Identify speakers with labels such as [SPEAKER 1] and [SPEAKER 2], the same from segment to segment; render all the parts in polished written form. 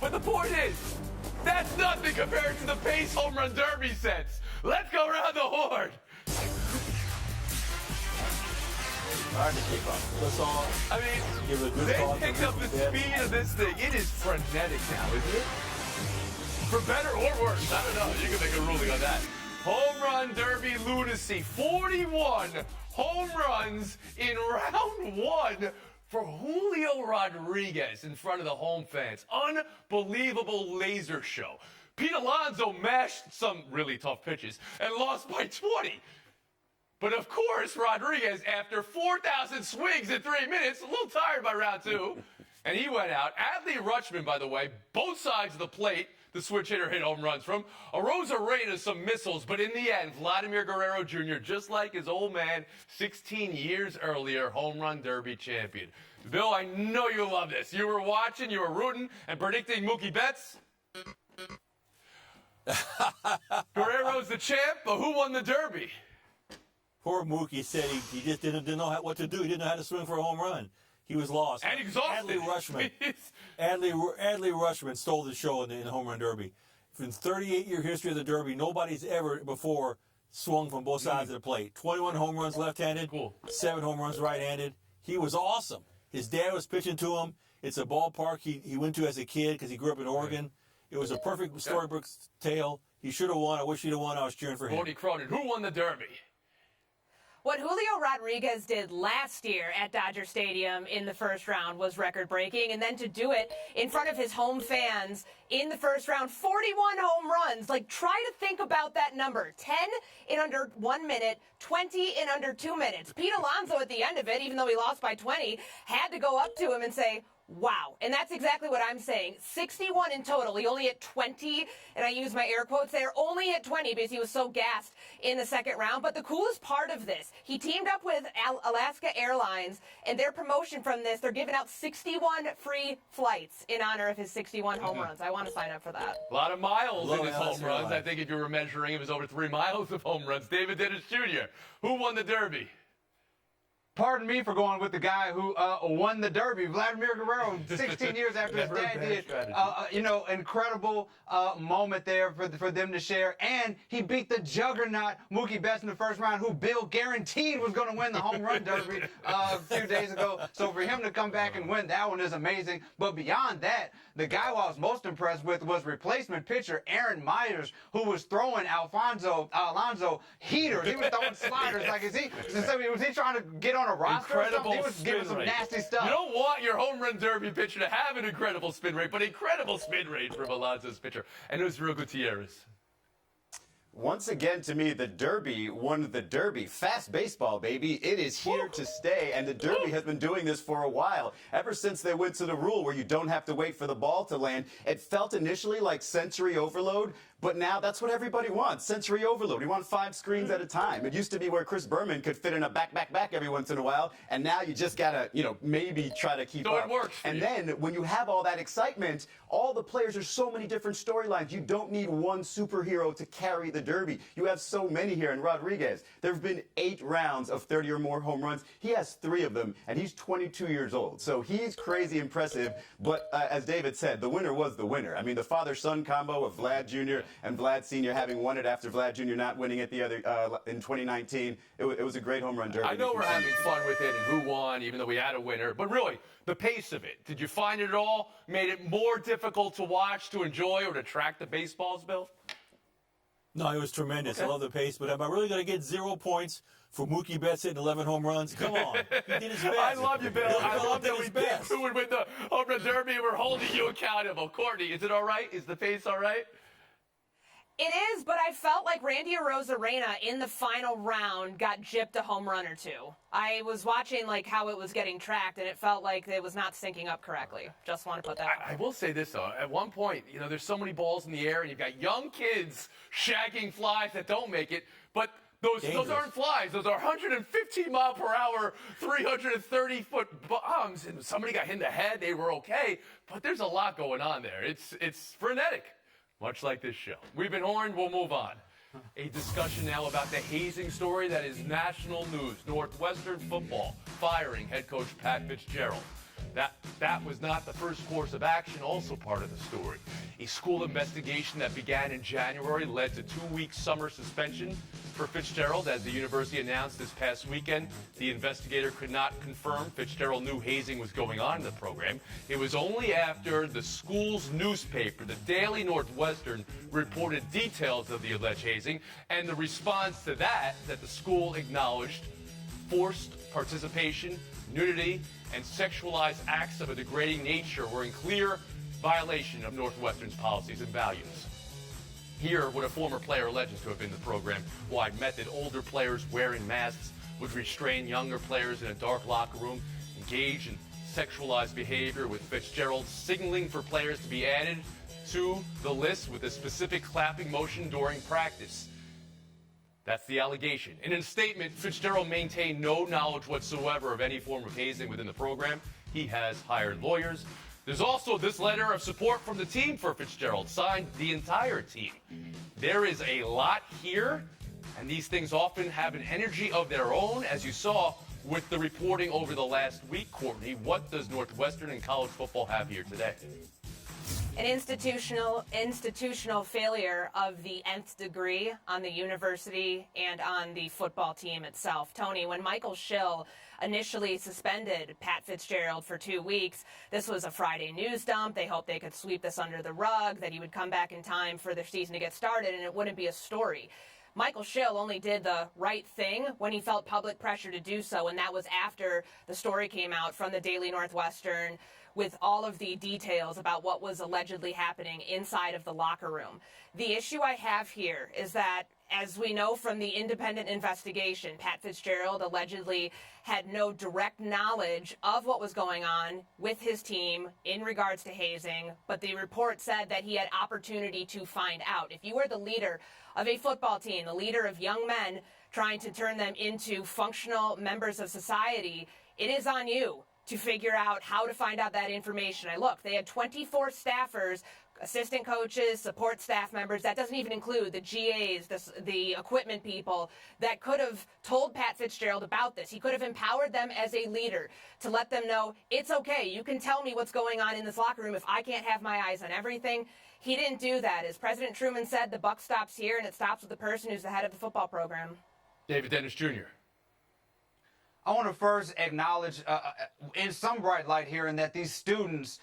[SPEAKER 1] But the point is, that's nothing compared to the Pace Home Run Derby sets. Let's go around the horn.
[SPEAKER 2] Hard to keep up. Let's all
[SPEAKER 1] I mean,
[SPEAKER 2] give it a good
[SPEAKER 1] they
[SPEAKER 2] call.
[SPEAKER 1] picked up the speed of this thing. It is frenetic now, isn't it? For better or worse, I don't know. You can make a ruling on that. Home Run Derby lunacy. 41 home runs in round one for Julio Rodriguez in front of the home fans. Unbelievable laser show. Pete Alonso mashed some really tough pitches and lost by 20. But of course, Rodriguez, after 4,000 swings in 3 minutes, a little tired by round two, and he went out. Adley Rutschman, by the way, both sides of the plate, the switch hitter hit home runs from. Arozarena, some missiles, but in the end, Vladimir Guerrero Jr., just like his old man, 16 years earlier, home run derby champion. Bill, I know you love this. You were watching, you were rooting, and predicting Mookie Betts. Guerrero's the champ, but who won the derby?
[SPEAKER 2] Poor Mookie said he just didn't know what to do. He didn't know how to swing for a home run. He was lost.
[SPEAKER 1] And exhausted.
[SPEAKER 2] Adley Rutschman stole the show in the home run derby. In 38-year history of the derby, nobody's ever before swung from both sides of the plate. 21 home runs left-handed,
[SPEAKER 1] Cool.
[SPEAKER 2] 7 home runs right-handed. He was awesome. His dad was pitching to him. It's a ballpark he went to as a kid because he grew up in Oregon. It was a perfect storybook tale. He should have won. I wish he'd have won. I was cheering for him.
[SPEAKER 1] Cody Cronin, who won the derby?
[SPEAKER 3] What Julio Rodriguez did last year at Dodger Stadium in the first round was record-breaking, and then to do it in front of his home fans in the first round, 41 home runs. Like, try to think about that number. 10 in under 1 minute, 20 in under 2 minutes. Pete Alonso at the end of it, even though he lost by 20, had to go up to him and say, wow. And that's exactly what I'm saying. 61 in total. He only hit 20, and I use my air quotes there, only hit 20 because he was so gassed in the second round. But the coolest part of this, he teamed up with Alaska Airlines, and their promotion from this, they're giving out 61 free flights in honor of his 61 home runs. I want to sign up for that.
[SPEAKER 1] A lot of miles in his
[SPEAKER 2] Alaska
[SPEAKER 1] home runs.
[SPEAKER 2] Airlines.
[SPEAKER 1] I think if you were measuring, it was over 3 miles of home runs. David Dennis Jr., who won the derby?
[SPEAKER 4] Pardon me for going with the guy who won the Derby, Vladimir Guerrero, 16 years after his
[SPEAKER 1] Never a
[SPEAKER 4] dad
[SPEAKER 1] bad
[SPEAKER 4] did.
[SPEAKER 1] strategy.
[SPEAKER 4] Incredible moment there for them to share. And he beat the juggernaut Mookie Betts in the first round, who Bill guaranteed was going to win the home run derby a few days ago. So for him to come back and win that one is amazing. But beyond that, the guy I was most impressed with was replacement pitcher Aaron Myers, who was throwing Alonso heaters. He was throwing sliders. Like, was he trying to get on a roster or something? He was giving some nasty stuff.
[SPEAKER 1] You don't want your home run derby pitcher to have an incredible spin rate, but incredible spin rate from Alonso's pitcher. And it was Real Gutierrez.
[SPEAKER 5] Once again, to me, the Derby won the Derby. Fast baseball, baby. It is here to stay, and the Derby has been doing this for a while. Ever since they went to the rule where you don't have to wait for the ball to land, it felt initially like sensory overload, but now that's what everybody wants, sensory overload. We want 5 screens at a time. It used to be where Chris Berman could fit in a back every once in a while, and now you just gotta, maybe try to keep
[SPEAKER 1] So
[SPEAKER 5] up.
[SPEAKER 1] it works for
[SPEAKER 5] And
[SPEAKER 1] you.
[SPEAKER 5] then when you have all that excitement, all the players, there's so many different storylines. You don't need one superhero to carry the Derby. You have so many here. And Rodriguez, there have been 8 rounds of 30 or more home runs. He has 3 of them, and he's 22 years old. So he's crazy impressive. But as David said, the winner was the winner. I mean, the father-son combo of Vlad Jr. and Vlad Sr. having won it after Vlad Jr. not winning it the other in 2019. It was a great home run derby.
[SPEAKER 1] I know we're having fun with it and who won, even though we had a winner. But really, the pace of it, did you find it at all made it more difficult to watch, to enjoy, or to track the baseballs, Bill?
[SPEAKER 2] No, it was tremendous. I love the pace, but am I really going to get 0 points for Mookie Betts hitting 11 home runs? Come on. He did his best.
[SPEAKER 1] I love you, Bill. I love that we
[SPEAKER 2] did his
[SPEAKER 1] picked
[SPEAKER 2] best.
[SPEAKER 1] who would win the home run derby, and we're holding you accountable. Courtney, is it all right? Is the pace all right?
[SPEAKER 3] It is, but I felt like Randy Arozarena in the final round got gypped a home run or 2. I was watching how it was getting tracked, and it felt like it was not syncing up correctly. Just want to put that out.
[SPEAKER 1] I will say this, though. At one point, there's so many balls in the air, and you've got young kids shagging flies that don't make it, but those aren't flies. Those are 115 mile per hour, 330-foot bombs, and somebody got hit in the head. They were okay, but there's a lot going on there. It's frenetic, much like this show. We've been horned. We'll move on. A discussion now about the hazing story that is national news. Northwestern football firing head coach Pat Fitzgerald. That was not the first course of action, also part of the story. A school investigation that began in January led to 2-week summer suspension for Fitzgerald. As the university announced this past weekend, the investigator could not confirm Fitzgerald knew hazing was going on in the program. It was only after the school's newspaper, the Daily Northwestern, reported details of the alleged hazing, and the response to that the school acknowledged forced participation, nudity, and sexualized acts of a degrading nature were in clear violation of Northwestern's policies and values. Here, what a former player alleges to have been the program-wide method: older players wearing masks would restrain younger players in a dark locker room, engage in sexualized behavior, with Fitzgerald signaling for players to be added to the list with a specific clapping motion during practice. That's the allegation. In a statement, Fitzgerald maintained no knowledge whatsoever of any form of hazing within the program. He has hired lawyers. There's also this letter of support from the team for Fitzgerald, signed the entire team. There is a lot here, and these things often have an energy of their own, as you saw with the reporting over the last week. Courtney, what does Northwestern and college football have here today?
[SPEAKER 3] An institutional failure of the nth degree on the university and on the football team itself. Tony, when Michael Schill initially suspended Pat Fitzgerald for 2 weeks, this was a Friday news dump. They hoped they could sweep this under the rug, that he would come back in time for their season to get started, and it wouldn't be a story. Michael Schill only did the right thing when he felt public pressure to do so, and that was after the story came out from the Daily Northwestern with all of the details about what was allegedly happening inside of the locker room. The issue I have here is that, as we know from the independent investigation, Pat Fitzgerald allegedly had no direct knowledge of what was going on with his team in regards to hazing, but the report said that he had opportunity to find out. If you are the leader of a football team, the leader of young men trying to turn them into functional members of society, it is on you to figure out how to find out that information. They had 24 staffers, assistant coaches, support staff members. That doesn't even include the GAs, the equipment people, that could have told Pat Fitzgerald about this. He could have empowered them as a leader to let them know, it's okay, you can tell me what's going on in this locker room if I can't have my eyes on everything. He didn't do that. As President Truman said, the buck stops here, and it stops with the person who's the head of the football program.
[SPEAKER 1] David Dennis Jr.
[SPEAKER 4] I want to first acknowledge in some bright light here, in that these students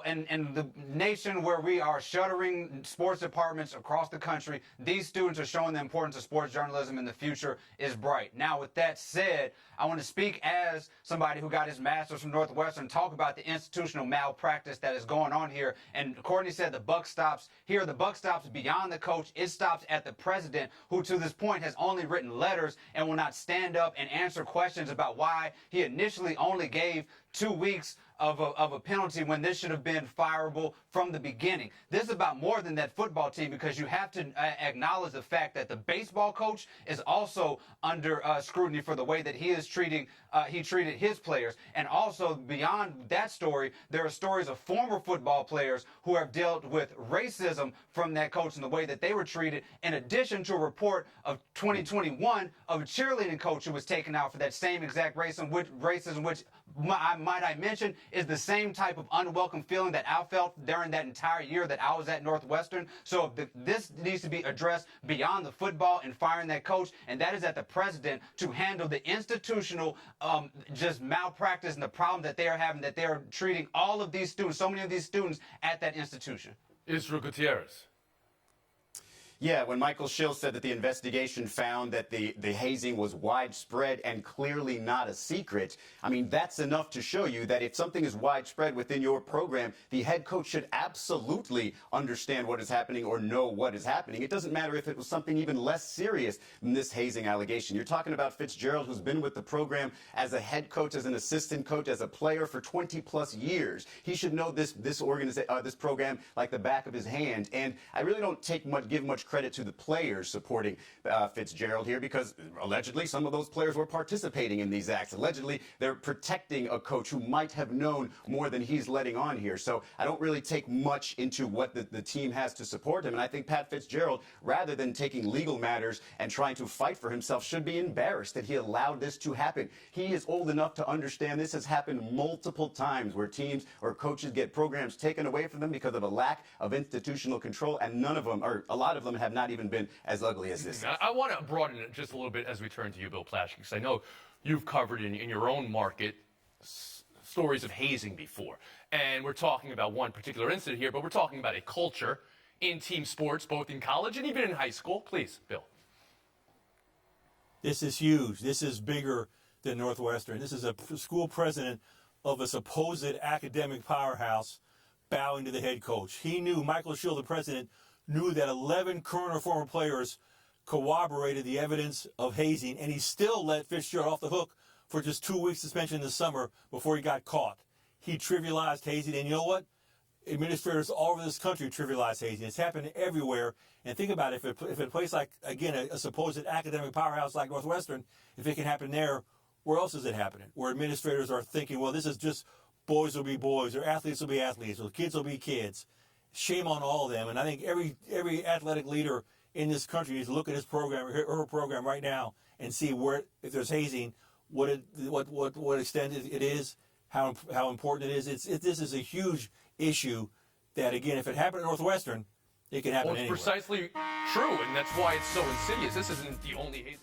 [SPEAKER 4] and the nation where we are shuttering sports departments across the country, these students are showing the importance of sports journalism in the future is bright. Now, with that said, I want to speak as somebody who got his master's from Northwestern, talk about the institutional malpractice that is going on here. And Courtney said the buck stops here. The buck stops beyond the coach. It stops at the president, who to this point has only written letters and will not stand up and answer questions about why he initially only gave 2 weeks of a penalty when this should have been fireable from the beginning. This is about more than that football team, because you have to acknowledge the fact that the baseball coach is also under scrutiny for the way that he is treated his players. And also beyond that story, there are stories of former football players who have dealt with racism from that coach and the way that they were treated, in addition to a report of 2021 of a cheerleading coach who was taken out for that same exact racism, which might I mention, is the same type of unwelcome feeling that I felt during that entire year that I was at Northwestern. So this needs to be addressed beyond the football and firing that coach, and that is at the president to handle the institutional just malpractice and the problem that they are having, that they are treating all of these students, so many of these students at that institution.
[SPEAKER 1] Israel Gutierrez.
[SPEAKER 5] Yeah, when Michael Schill said that the investigation found that the hazing was widespread and clearly not a secret, I mean, that's enough to show you that if something is widespread within your program, the head coach should absolutely understand what is happening or know what is happening. It doesn't matter if it was something even less serious than this hazing allegation. You're talking about Fitzgerald, who's been with the program as a head coach, as an assistant coach, as a player for 20-plus years. He should know this program like the back of his hand. And I really don't give much credit to the players supporting Fitzgerald here, because allegedly some of those players were participating in these acts. Allegedly, they're protecting a coach who might have known more than he's letting on here. So I don't really take much into what the team has to support him. And I think Pat Fitzgerald, rather than taking legal matters and trying to fight for himself, should be embarrassed that he allowed this to happen. He is old enough to understand this has happened multiple times where teams or coaches get programs taken away from them because of a lack of institutional control, and none of them, or a lot of them, have not even been as ugly as this.
[SPEAKER 1] I want to broaden it just a little bit as we turn to you, Bill Plaschke, because I know you've covered in your own market stories of hazing before. And we're talking about one particular incident here, but we're talking about a culture in team sports, both in college and even in high school. Please, Bill.
[SPEAKER 2] This is huge. This is bigger than Northwestern. This is a school president of a supposed academic powerhouse bowing to the head coach. He knew, Michael Schill, the president, knew that 11 current or former players corroborated the evidence of hazing, and he still let Fitzgerald off the hook for just 2 weeks suspension this summer before he got caught. He trivialized hazing, and you know what? Administrators all over this country trivialize hazing. It's happening everywhere. And think about it, if a place like, again, a supposed academic powerhouse like Northwestern, if it can happen there, where else is it happening? Where administrators are thinking, well, this is just boys will be boys, or athletes will be athletes, or kids will be kids. Shame on all of them. And I think every athletic leader in this country needs to look at his program or her program right now and see where, if there's hazing, what extent it is, how important it is. This is a huge issue that, again, if it happened at Northwestern, it can happen
[SPEAKER 1] Well, it's
[SPEAKER 2] anywhere.
[SPEAKER 1] precisely true, and that's why it's so insidious. This isn't the only hazing.